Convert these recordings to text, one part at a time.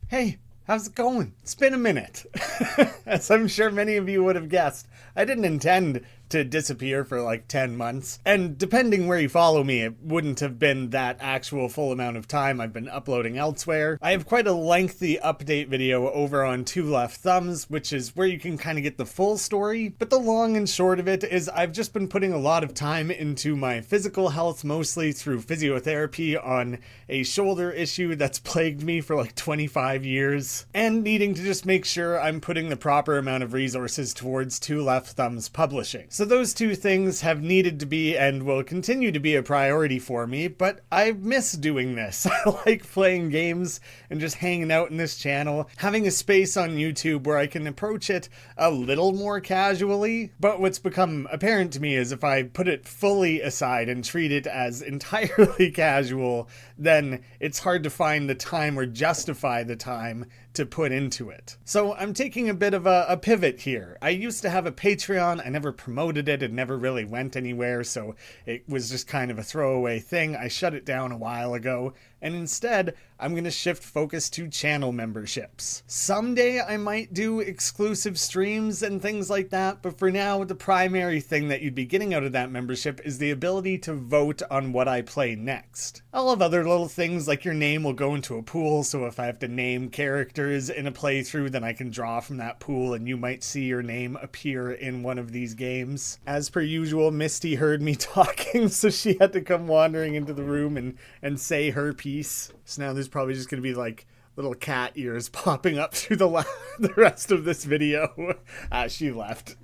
Hey, how's it going? It's been a minute. As I'm sure many of you would have guessed, I didn't intend to disappear for like 10 months. And depending where you follow me, it wouldn't have been that actual full amount of time I've been uploading elsewhere. I have quite a lengthy update video over on Two Left Thumbs, which is where you can kind of get the full story. But the long and short of it is I've just been putting a lot of time into my physical health, mostly through physiotherapy on a shoulder issue that's plagued me for like 25 years, and needing to just make sure I'm putting the proper amount of resources towards Two Left Thumbs publishing. So those two things have needed to be and will continue to be a priority for me, but I miss doing this. I like playing games and just hanging out in this channel, having a space on YouTube where I can approach it a little more casually. But what's become apparent to me is if I put it fully aside and treat it as entirely casual, then it's hard to find the time or justify the time to put into it. So I'm taking a bit of a pivot here. I used to have a Patreon. I never promoted it. It never really went anywhere, so it was just kind of a throwaway thing. I shut it down a while ago, and instead I'm going to shift focus to channel memberships. Someday I might do exclusive streams and things like that, but for now the primary thing that you'd be getting out of that membership is the ability to vote on what I play next. I'll have other little things like your name will go into a pool, so if I have to name characters in a playthrough, then I can draw from that pool and you might see your name appear in one of these games. As per usual, Misty heard me talking, so she had to come wandering into the room and say her piece. So now there's probably just going to be like little cat ears popping up through the rest of this video. She left.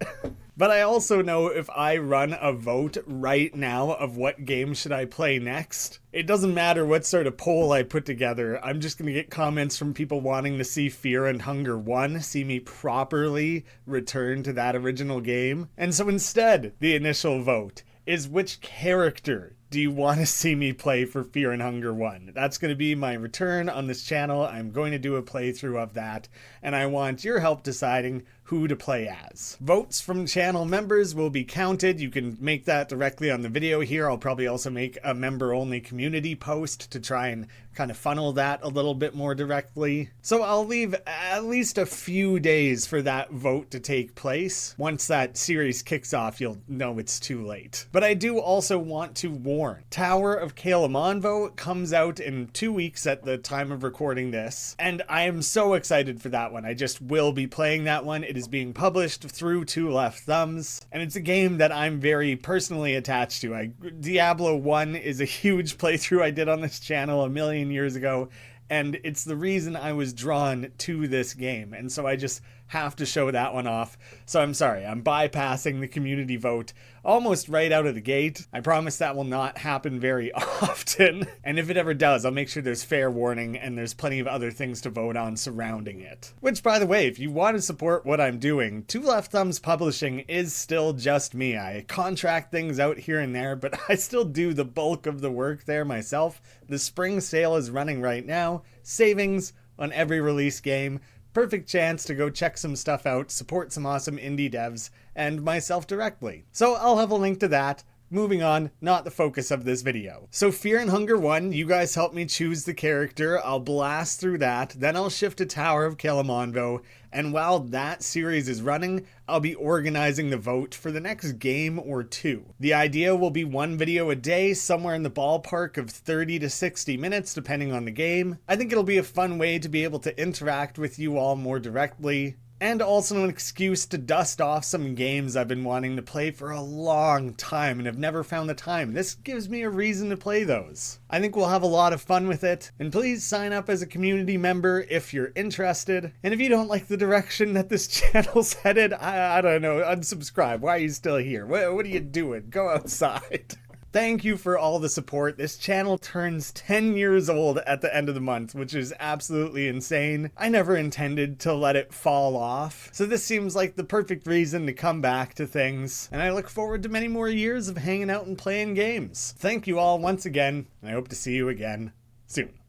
But I also know if I run a vote right now of what game should I play next, it doesn't matter what sort of poll I put together. I'm just going to get comments from people wanting to see Fear and Hunger 1, see me properly return to that original game. And so instead, the initial vote is which character do you want to see me play for Fear and Hunger 1? That's going to be my return on this channel. I'm going to do a playthrough of that, and I want your help deciding who to play as. Votes from channel members will be counted. You can make that directly on the video here. I'll probably also make a member-only community post to try and kind of funnel that a little bit more directly. So I'll leave at least a few days for that vote to take place. Once that series kicks off, you'll know it's too late. But I do also want to warn, Tower of Kalamonvo comes out in 2 weeks at the time of recording this, and I am so excited for that one. I just will be playing that one. It is being published through Two Left Thumbs, and it's a game that I'm very personally attached to. Diablo 1 is a huge playthrough I did on this channel a million years ago, and it's the reason I was drawn to this game, and so I just have to show that one off. So I'm sorry, I'm bypassing the community vote almost right out of the gate. I promise that will not happen very often, and if it ever does, I'll make sure there's fair warning and there's plenty of other things to vote on surrounding it. Which, by the way, if you want to support what I'm doing, Two Left Thumbs Publishing is still just me. I contract things out here and there, but I still do the bulk of the work there myself. The spring sale is running right now. Savings on every release game. Perfect chance to go check some stuff out, support some awesome indie devs, and myself directly. So I'll have a link to that. Moving on, not the focus of this video. So Fear and Hunger 1, you guys helped me choose the character. I'll blast through that, then I'll shift to Tower of Kalamonvo, and while that series is running, I'll be organizing the vote for the next game or two. The idea will be one video a day, somewhere in the ballpark of 30 to 60 minutes, depending on the game. I think it'll be a fun way to be able to interact with you all more directly, and also an excuse to dust off some games I've been wanting to play for a long time and have never found the time. This gives me a reason to play those. I think we'll have a lot of fun with it, and please sign up as a community member if you're interested. And if you don't like the direction that this channel's headed, I don't know, unsubscribe. Why are you still here? What are you doing? Go outside. Thank you for all the support. This channel turns 10 years old at the end of the month, which is absolutely insane. I never intended to let it fall off, so this seems like the perfect reason to come back to things, and I look forward to many more years of hanging out and playing games. Thank you all once again, and I hope to see you again soon.